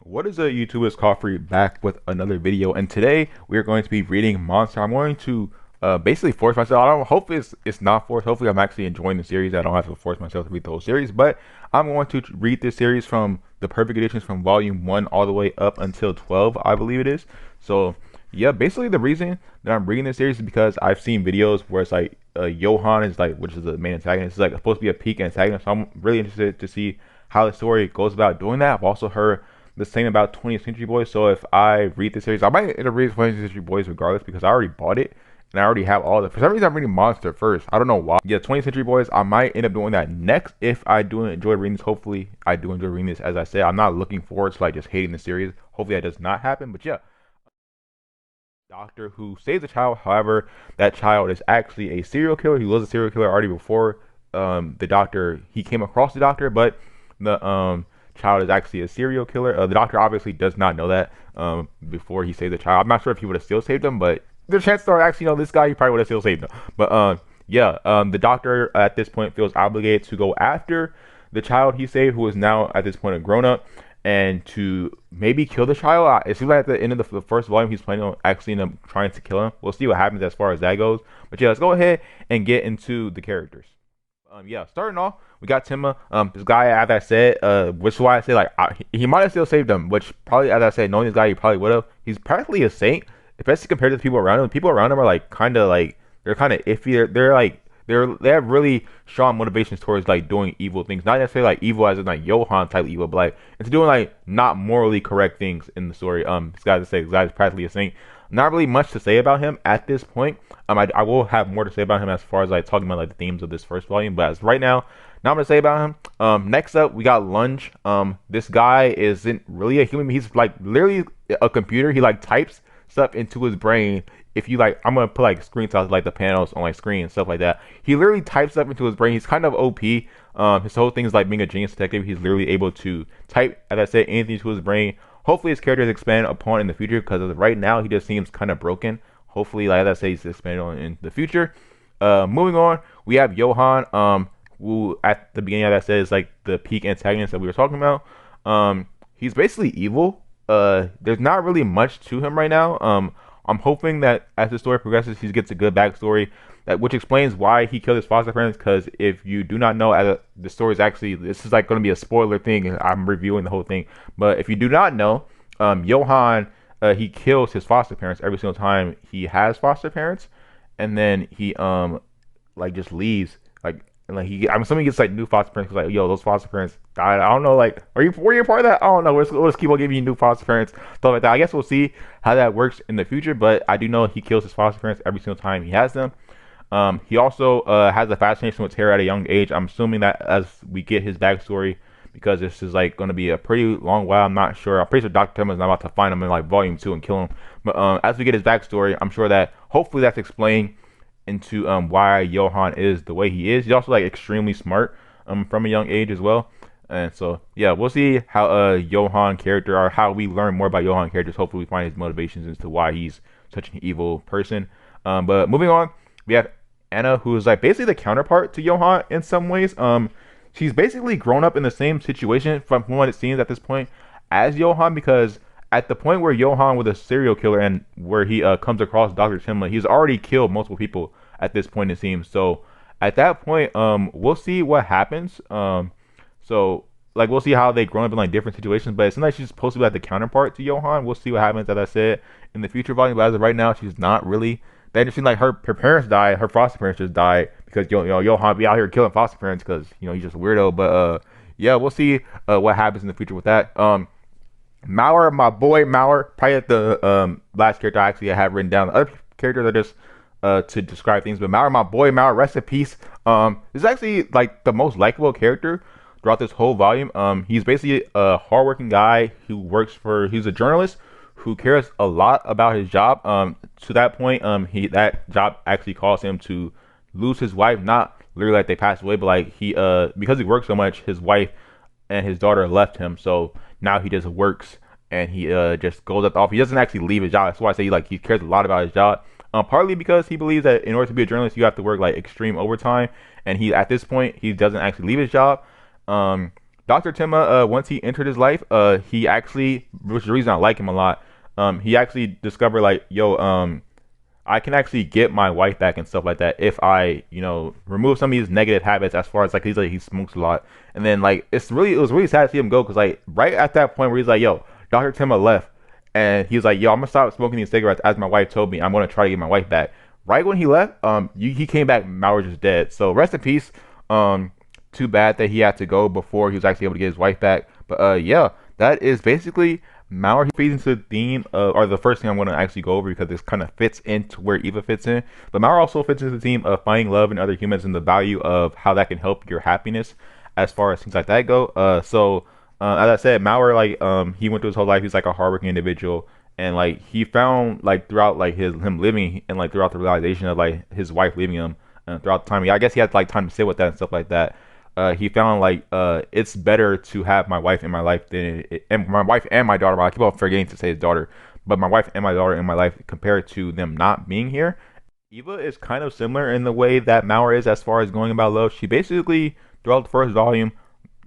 What is up, YouTube? It's Khafre back with another video, and today we are going to be reading Monster. I'm going to basically force myself. I don't hope it's not forced. Hopefully, I'm actually enjoying the series. I don't have to force myself to read the whole series, but I'm going to read this series from the Perfect Editions from Volume 1 all the way up until 12, I believe it is. So yeah, basically the reason that I'm reading this series is because I've seen videos where it's like Johan is like, which is the main antagonist, is like supposed to be a peak antagonist. So I'm really interested to see how the story goes about doing that. I've also heard the same about 20th Century Boys. So if I read the series, I might end up reading 20th Century Boys regardless because I already bought it and I already have all the. For some reason, I'm reading Monster first. I don't know why. Yeah, 20th Century Boys. I might end up doing that next if I do enjoy reading this. Hopefully, I do enjoy reading this. As I said, I'm not looking forward to like just hating the series. Hopefully, that does not happen. But yeah, doctor who saves a child. However, that child is actually a serial killer. He was a serial killer already before the doctor. He came across the doctor, but the child is actually a serial killer. The doctor obviously does not know that before he saved the child. I'm not sure if he would have still saved him, but the chances are actually, this guy, he probably would have still saved him. But yeah, the doctor at this point feels obligated to go after the child he saved, who is now at this point a grown up, and to maybe kill the child. It seems like at the end of the first volume, he's planning on actually trying to kill him. We'll see what happens as far as that goes. But yeah, let's go ahead and get into the characters. Yeah, starting off, we got Timma. This guy, as I said, which is why I say like he might have still saved him. Which probably, as I said, knowing this guy, he probably would have. He's practically a saint, especially compared to the people around him. The people around him are like kind of like they're kind of iffy. They're like they have really strong motivations towards like doing evil things. Not necessarily like evil as in like Johan type evil, but like into doing like not morally correct things in the story. This guy's practically a saint. Not really much to say about him at this point. I will have more to say about him as far as like talking about like the themes of this first volume. But as right now, not gonna say about him. Next up we got Lunge. This guy isn't really a human. He's like literally a computer. He like types stuff into his brain. If you like, I'm gonna put like screenshots like the panels on like screen and stuff like that. He literally types stuff into his brain. He's kind of OP. His whole thing is like being a genius detective. He's literally able to type, as I said, anything to his brain. Hopefully his character is expanded upon in the future because right now he just seems kind of broken. Hopefully, like I say, he's expanded on in the future. Moving on, we have Johan, who at the beginning, as I said, is like the peak antagonist that we were talking about. He's basically evil. There's not really much to him right now. I'm hoping that as the story progresses, he gets a good backstory, which explains why he killed his foster parents. Because if you do not know, the story is actually, this is like going to be a spoiler thing, and I'm reviewing the whole thing. But if you do not know, Johan, he kills his foster parents every single time he has foster parents, and then he like just leaves like. And like I'm assuming he gets like new foster parents because like those foster parents died. I don't know, like were you a part of that? I don't know. We'll just keep on giving you new foster parents, stuff like that. I guess we'll see how that works in the future. But I do know he kills his foster parents every single time he has them. He also has a fascination with terror at a young age. I'm assuming that as we get his backstory, because this is like going to be a pretty long while. I'm not sure. I'm pretty sure Dr. Tim is not about to find him in like volume 2 and kill him. But as we get his backstory, I'm sure that hopefully that's explained into why Johan is the way he is. He's also like extremely smart from a young age as well. And so yeah, we'll see how Johan character, or how we learn more about Johan characters. Hopefully we find his motivations as to why he's such an evil person. But moving on, we have Anna, who is like basically the counterpart to Johan in some ways. She's basically grown up in the same situation from what it seems at this point as Johan, because at the point where Johan was a serial killer and where he comes across Dr. Timlin, he's already killed multiple people at this point, it seems. So at that point, we'll see what happens. So like we'll see how they grown up in like different situations, but it seems like she's supposed to be like the counterpart to Johan. We'll see what happens, as I said, in the future volume. But as of right now, she's not really that interesting. Like her parents died, her foster parents just died because Johan be out here killing foster parents because he's just a weirdo. But yeah, we'll see what happens in the future with that. Mauer, my boy Mauer, probably the last character I actually have written down. The other characters are just to describe things, but Mauer, my boy Mauer, rest in peace. Is actually like the most likable character throughout this whole volume. He's basically a hardworking guy who works for. He's a journalist who cares a lot about his job. To that point, that job actually caused him to lose his wife. Not literally like they passed away, but like because he worked so much, his wife and his daughter left him. So now he just works and he just goes at the office. He doesn't actually leave his job. That's why I say he cares a lot about his job. Partly because he believes that in order to be a journalist, you have to work like extreme overtime, and he at this point he doesn't actually leave his job. Dr. Timma, once he entered his life, he actually, which is the reason I like him a lot, he actually discovered like, yo, I can actually get my wife back and stuff like that if I, remove some of these negative habits as far as like he smokes a lot. And then like it was really sad to see him go because like right at that point where he's like, yo, Dr. Timma left and he was like, yo, I'm gonna stop smoking these cigarettes as my wife told me. I'm gonna try to get my wife back. Right when he left, he came back, Mauer just dead. So rest in peace. Too bad that he had to go before he was actually able to get his wife back. But yeah, that is basically Mauer. He feeds into the theme of, or the first thing I'm going to actually go over because this kind of fits into where Eva fits in. But Mauer also fits into the theme of finding love in other humans and the value of how that can help your happiness as far as things like that go. As I said, Mauer he went through his whole life. He's like a hardworking individual, and like he found like throughout like him living and like throughout the realization of like his wife leaving him throughout the time. I guess he had like time to sit with that and stuff like that. He found like it's better to have my wife in my life and my wife and my daughter. I keep on forgetting to say his daughter, but my wife and my daughter in my life compared to them not being here. Eva is kind of similar in the way that Mauer is as far as going about love. She basically throughout the first volume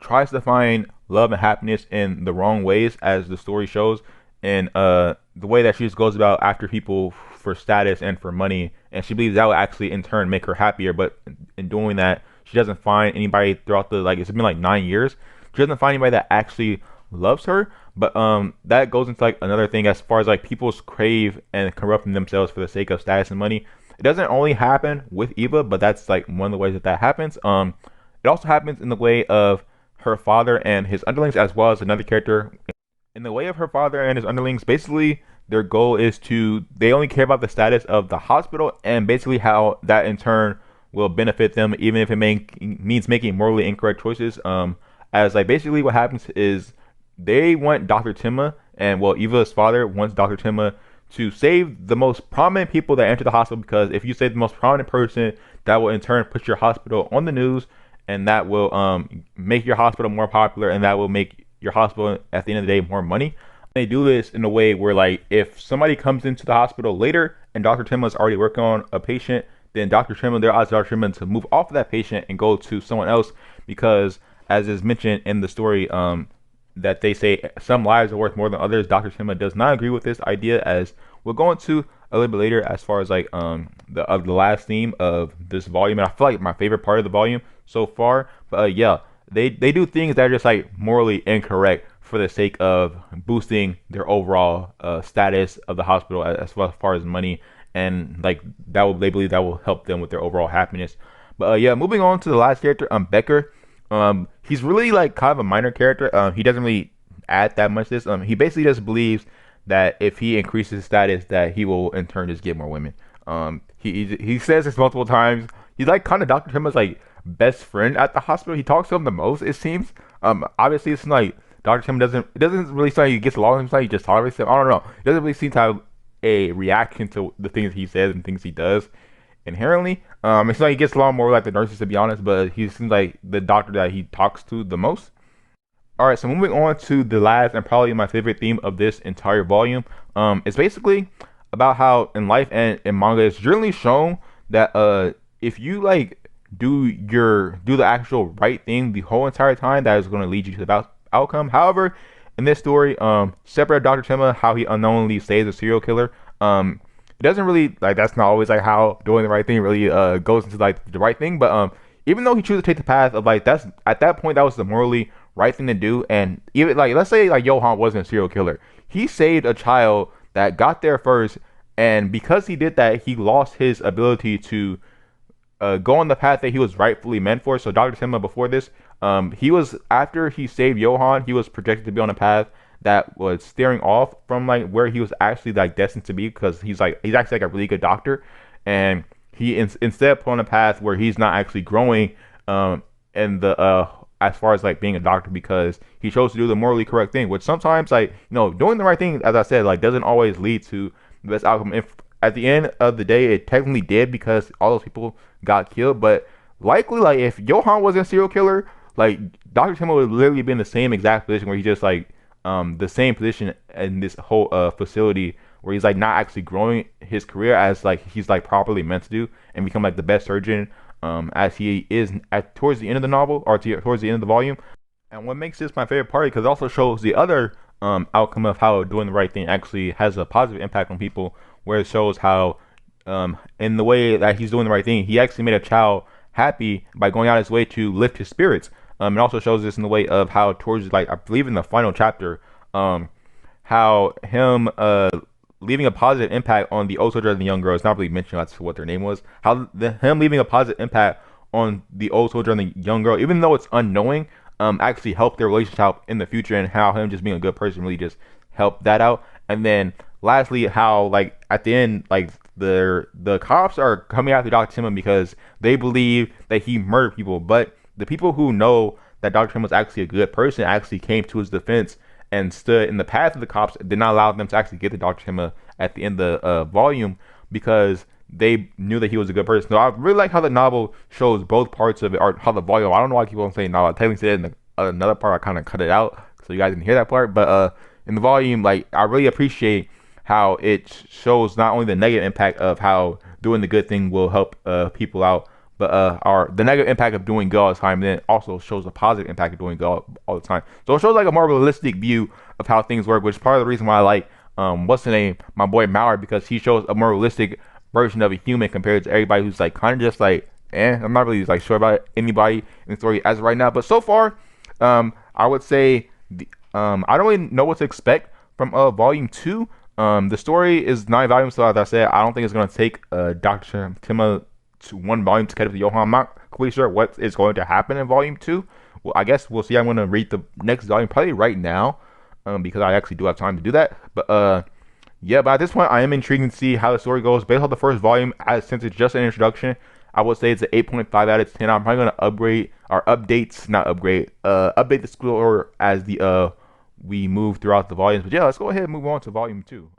tries to find love and happiness in the wrong ways as the story shows, and the way that she just goes about after people for status and for money, and she believes that will actually in turn make her happier. But in doing that, she doesn't find anybody throughout the like it's been like 9 years. She doesn't find anybody that actually loves her. But that goes into like another thing as far as like people's crave and corrupting themselves for the sake of status and money. It doesn't only happen with Eva, but that's like one of the ways that that happens. It also happens in the way of her father and his underlings, as well as another character. In the way of her father and his underlings, basically their goal is to they only care about the status of the hospital and basically how that in turn will benefit them, even if it means making morally incorrect choices. As like basically what happens is they want Dr. Timma and well Eva's father wants Dr. Timma to save the most prominent people that enter the hospital, because if you save the most prominent person, that will in turn put your hospital on the news, and that will make your hospital more popular, and that will make your hospital at the end of the day more money. They do this in a way where like if somebody comes into the hospital later and Dr. Timma is already working on a patient, then Dr. Timma, they're asking Dr. Timma to move off of that patient and go to someone else, because as is mentioned in the story, that they say some lives are worth more than others. Dr. Timma does not agree with this idea, as we'll go into a little bit later as far as like the last theme of this volume, and I feel like my favorite part of the volume so far. But yeah, they do things that are just like morally incorrect for the sake of boosting their overall status of the hospital as far as money, and like that will they believe that will help them with their overall happiness. But yeah, moving on to the last character, Becker. He's really like kind of a minor character. He doesn't really add that much to this. He basically just believes that if he increases his status, that he will in turn just get more women. He says this multiple times. He's like kind of Dr. Timma's like best friend at the hospital. He talks to him the most, it seems. Obviously it's like Dr. Timma doesn't really say he gets along with him. He just tolerates him. I don't know. He doesn't really seem to have a reaction to the things he says and things he does inherently. It's like he gets along more like the nurses, to be honest, but he seems like the doctor that he talks to the most. Alright, so moving on to the last and probably my favorite theme of this entire volume. It's basically about how in life and in manga it's generally shown that if you like do the actual right thing the whole entire time, that is going to lead you to the outcome. However, in this story, separate Dr. Timma, how he unknowingly saves a serial killer, it doesn't really like that's not always like how doing the right thing really goes into like the right thing. But even though he chooses to take the path of like that's at that point that was the morally right thing to do, and even like let's say like Johan wasn't a serial killer, he saved a child that got there first, and because he did that, he lost his ability to go on the path that he was rightfully meant for. So Dr. Timma before this, he was after he saved Johan, he was projected to be on a path that was steering off from like where he was actually like destined to be, because he's actually like a really good doctor, and he instead put on a path where he's not actually growing in the as far as like being a doctor, because he chose to do the morally correct thing, which sometimes like doing the right thing, as I said, like doesn't always lead to the best outcome. If at the end of the day it technically did, because all those people got killed, but likely like if Johan wasn't a serial killer, like Dr. Timma would literally be in the same exact position where he just like the same position in this whole facility, where he's like not actually growing his career as like he's like properly meant to do, and become like the best surgeon as he is at towards the end of the novel, or towards the end of the volume. And what makes this my favorite part, because it also shows the other outcome of how doing the right thing actually has a positive impact on people, where it shows how, in the way that he's doing the right thing, he actually made a child happy by going out his way to lift his spirits. It also shows this in the way of how, towards, like, I believe in the final chapter, um, how him leaving a positive impact on the old soldier and the young girl. It's not really mentioned that's what their name was. How him leaving a positive impact on the old soldier and the young girl, even though it's unknowing, actually helped their relationship in the future, and how him just being a good person really just helped that out. And then lastly, how, like, at the end, like, the cops are coming after Dr. Timon because they believe that he murdered people, but the people who know that Dr. Timon was actually a good person actually came to his defense and stood in the path of the cops, did not allow them to actually get to Dr. Timon at the end of the volume, because they knew that he was a good person. So I really like how the novel shows both parts of it, or how the volume. I don't know why I keep on saying novel. I technically said it in another part. I kind of cut it out so you guys didn't hear that part. But in the volume, like, I really appreciate how it shows not only the negative impact of how doing the good thing will help people out, but the negative impact of doing good all the time, and then it also shows the positive impact of doing good all the time. So it shows like a more realistic view of how things work, which is part of the reason why I like what's the name, my boy Mauer, because he shows a more realistic version of a human compared to everybody who's like kind of just like, I'm not really like sure about anybody in the story as of right now. But so far, I would say I don't really know what to expect from volume two. The story is 9 volumes, so as I said, I don't think it's gonna take Dr. Tima to 1 volume to catch up to Johan. I'm not completely sure what is going to happen in volume two. Well, I guess we'll see. I'm gonna read the next volume probably right now, because I actually do have time to do that. But yeah, but at this point, I am intrigued to see how the story goes. Based on the first volume, since it's just an introduction, I would say it's an 8.5 out of 10. I'm probably gonna upgrade or updates, not upgrade, update the score as the we move throughout the volumes. But yeah, let's go ahead and move on to volume two.